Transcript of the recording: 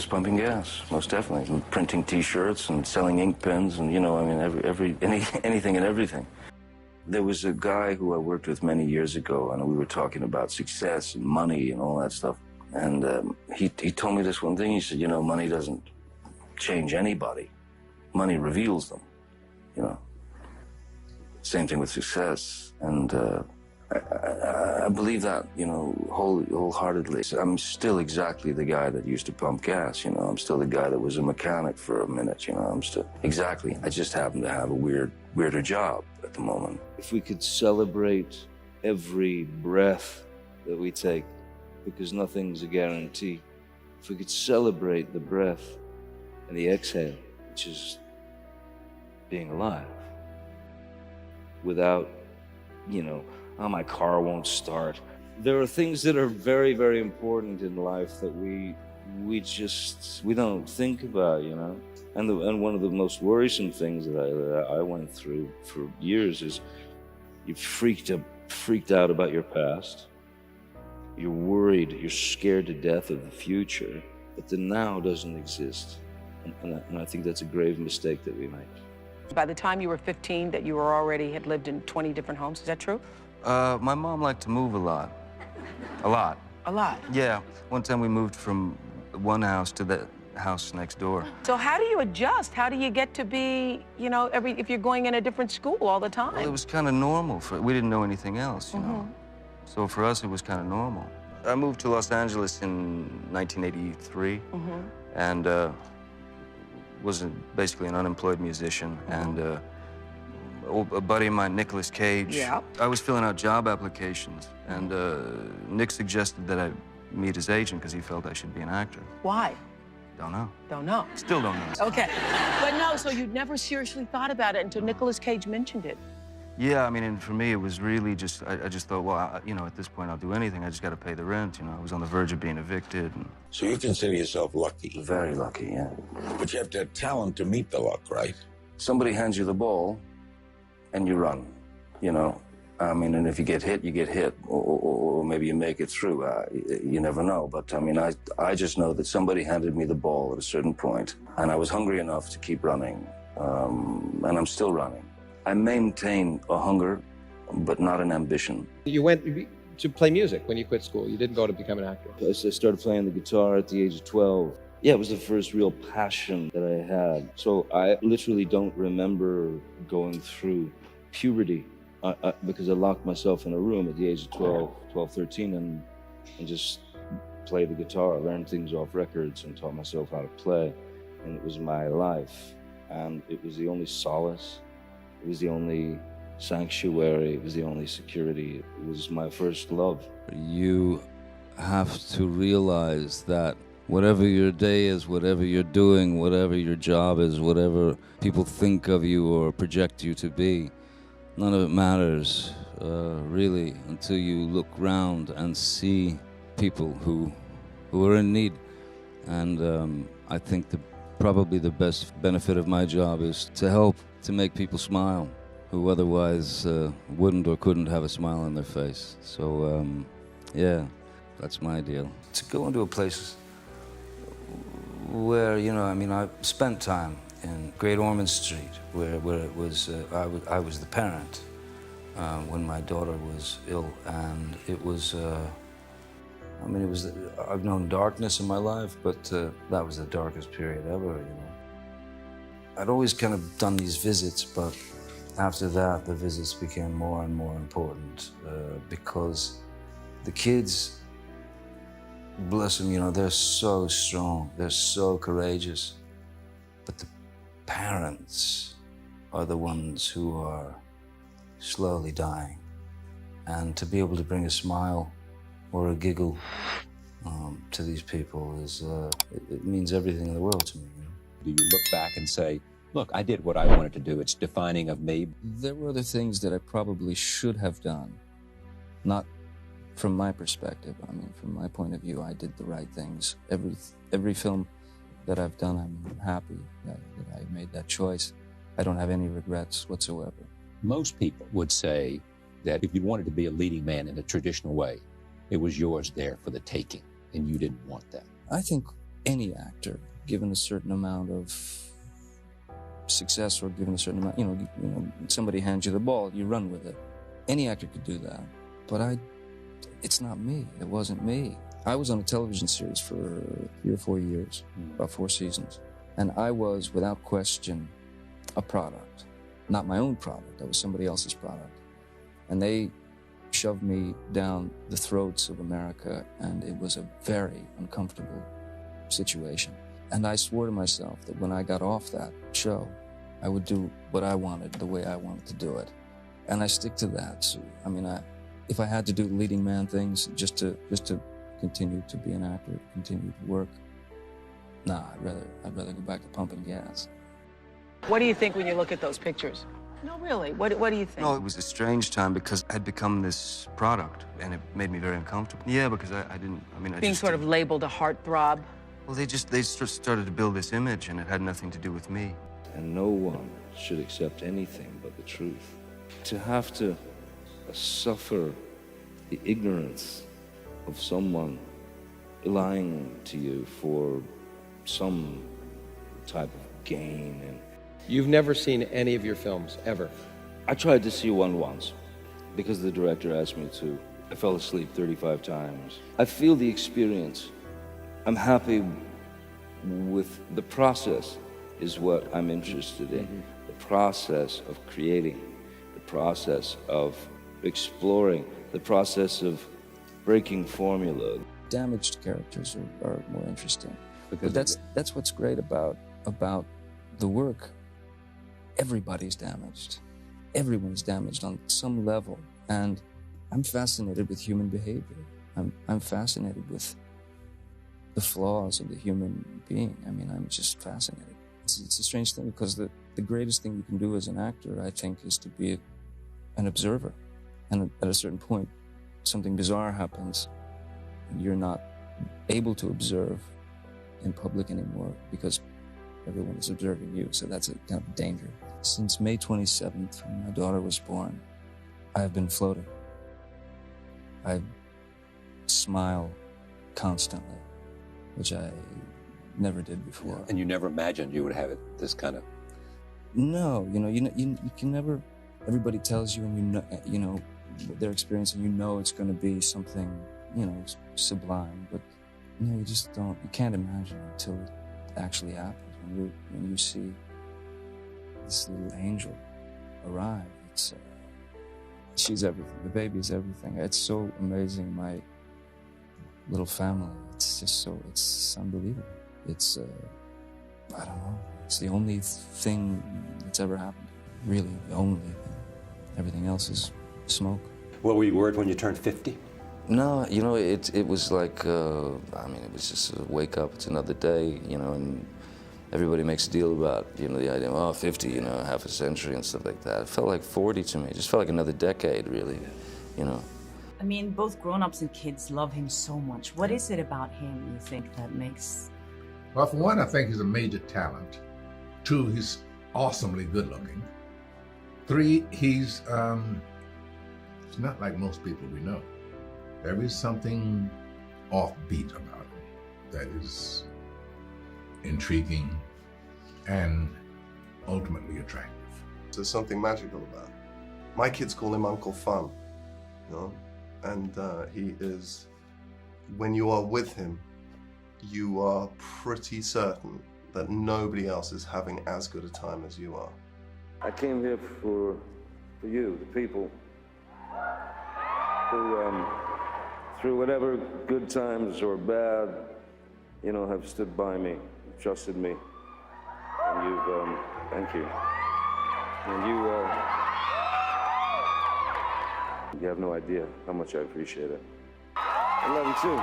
was pumping gas, most definitely, and printing T-shirts and selling ink pens, and I mean, anything and everything. There was a guy who I worked with many years ago, and we were talking about success and money and all that stuff. And he told me this one thing. He said, money doesn't change anybody. Money reveals them. Same thing with success, and I believe that, wholeheartedly. I'm still exactly the guy that used to pump gas, I'm still the guy that was a mechanic for a minute, I'm still, exactly. I just happen to have a weirder job at the moment. If we could celebrate every breath that we take, because nothing's a guarantee, if we could celebrate the breath and the exhale, which is being alive, without, oh, my car won't start. There are things that are very, very important in life that we don't think about, And one of the most worrisome things that I went through for years is you're freaked out about your past. You're worried, you're scared to death of the future, but the now doesn't exist. And I think that's a grave mistake that we make. By the time you were 15, that you had lived in 20 different homes, is that true? My mom liked to move a lot. A lot. A lot? Yeah. One time we moved from one house to the house next door. So how do you adjust? How do you get to be, if you're going in a different school all the time? Well, it was kind of normal. We didn't know anything else, you know. So for us, it was kind of normal. I moved to Los Angeles in 1983, and was basically an unemployed musician, and a buddy of mine, Nicolas Cage. Yeah. I was filling out job applications, and Nick suggested that I meet his agent because he felt I should be an actor. Why? Don't know. Don't know. Still don't know. Okay. But no, so you'd never seriously thought about it until Nicolas Cage mentioned it. Yeah, I mean, and for me, it was really just, I just thought, well, at this point, I'll do anything. I just got to pay the rent, I was on the verge of being evicted. And... So you consider yourself lucky? Very lucky, yeah. But you have to have talent to meet the luck, right? Somebody hands you the ball, and you run, I mean, and if you get hit, you get hit, or maybe you make it through. You never know. But, I mean, I just know that somebody handed me the ball at a certain point, and I was hungry enough to keep running, and I'm still running. I maintain a hunger, but not an ambition. You went to play music when you quit school. You didn't go to become an actor. I started playing the guitar at the age of 12. Yeah, it was the first real passion that I had. So I literally don't remember going through puberty because I locked myself in a room at the age of 12, 13, and just played the guitar, learned things off records, and taught myself how to play. And it was my life. And it was the only solace. It was the only sanctuary. It was the only security. It was my first love. You have to realize that whatever your day is, whatever you're doing, whatever your job is, whatever people think of you or project you to be, none of it matters, really, until you look round and see people who are in need. And I think probably the best benefit of my job is to help to make people smile who otherwise wouldn't or couldn't have a smile on their face. So, yeah, that's my deal. To go into a place where, I mean, I spent time in Great Ormond Street, where it was, I was the parent when my daughter was ill, and it was, I mean, I've known darkness in my life, but that was the darkest period ever, I'd always kind of done these visits, but after that, the visits became more and more important because the kids, bless them, they're so strong, they're so courageous, but the parents are the ones who are slowly dying. And to be able to bring a smile or a giggle to these people it means everything in the world to me. Do you look back and say, look, I did what I wanted to do. It's defining of me. There were other things that I probably should have done. Not from my perspective. I mean, from my point of view, I did the right things. Every film that I've done, I'm happy that I made that choice. I don't have any regrets whatsoever. Most people would say that if you wanted to be a leading man in a traditional way, it was yours there for the taking, and you didn't want that. I think any actor, given a certain amount of success or given a certain amount, somebody hands you the ball, you run with it. Any actor could do that, but it's not me. It wasn't me. I was on a television series for 3 or 4 years, about 4 seasons, and I was, without question, a product. Not my own product, that was somebody else's product. And they shoved me down the throats of America, and it was a very uncomfortable situation. And I swore to myself that when I got off that show, I would do what I wanted, the way I wanted to do it. And I stick to that. So, I mean, if I had to do leading man things just to continue to be an actor, continue to work, nah, I'd rather go back to pumping gas. What do you think when you look at those pictures? No, really. What do you think? No, it was a strange time because I had become this product, and it made me very uncomfortable. Yeah, because I didn't. I mean, Being sort of labeled a heartthrob. Well, they started to build this image, and it had nothing to do with me. And no one should accept anything but the truth. To have to suffer the ignorance of someone lying to you for some type of gain. And You've never seen any of your films, ever? I tried to see one once because the director asked me to. I fell asleep 35 times. I feel the experience. I'm happy with the process is what I'm interested in. Mm-hmm. The process of creating, the process of exploring, the process of breaking formula. Damaged characters are more interesting. But that's what's great about the work. Everybody's damaged. Everyone's damaged on some level. And I'm fascinated with human behavior. I'm fascinated with the flaws of the human being. I mean, I'm just fascinated. It's a strange thing because the greatest thing you can do as an actor, I think, is to be an observer. And at a certain point, something bizarre happens. And you're not able to observe in public anymore because everyone is observing you. So that's a kind of danger. Since May 27th, when my daughter was born, I have been floating. I smile constantly, which I never did before. Yeah. And you never imagined you would have it this kind of... No, you can never, everybody tells you and you know what they're experiencing, it's going to be something, sublime, but no, you just don't, you can't imagine it until it actually happens. When you see this little angel arrive, she's everything. The baby's everything. It's so amazing, my little family. It's unbelievable. It's, I don't know, it's the only thing that's ever happened. Really, the only thing. Everything else is smoke. What were you worried when you turned 50? No, it was like, it was just a wake up, it's another day, and everybody makes a deal about, the idea of, 50, half a century and stuff like that. It felt like 40 to me. It just felt like another decade, really, I mean, both grown-ups and kids love him so much. What is it about him, you think, that makes... Well, for one, I think he's a major talent. 2, he's awesomely good-looking. 3, he's not like most people we know. There is something offbeat about him that is intriguing and ultimately attractive. There's something magical about him. My kids call him Uncle Fun, and he is, when you are with him, you are pretty certain that nobody else is having as good a time as you are. I came here for you, the people, who, through whatever good times or bad, have stood by me, trusted me, and you've, thank you. And you have no idea how much I appreciate it. I love you too.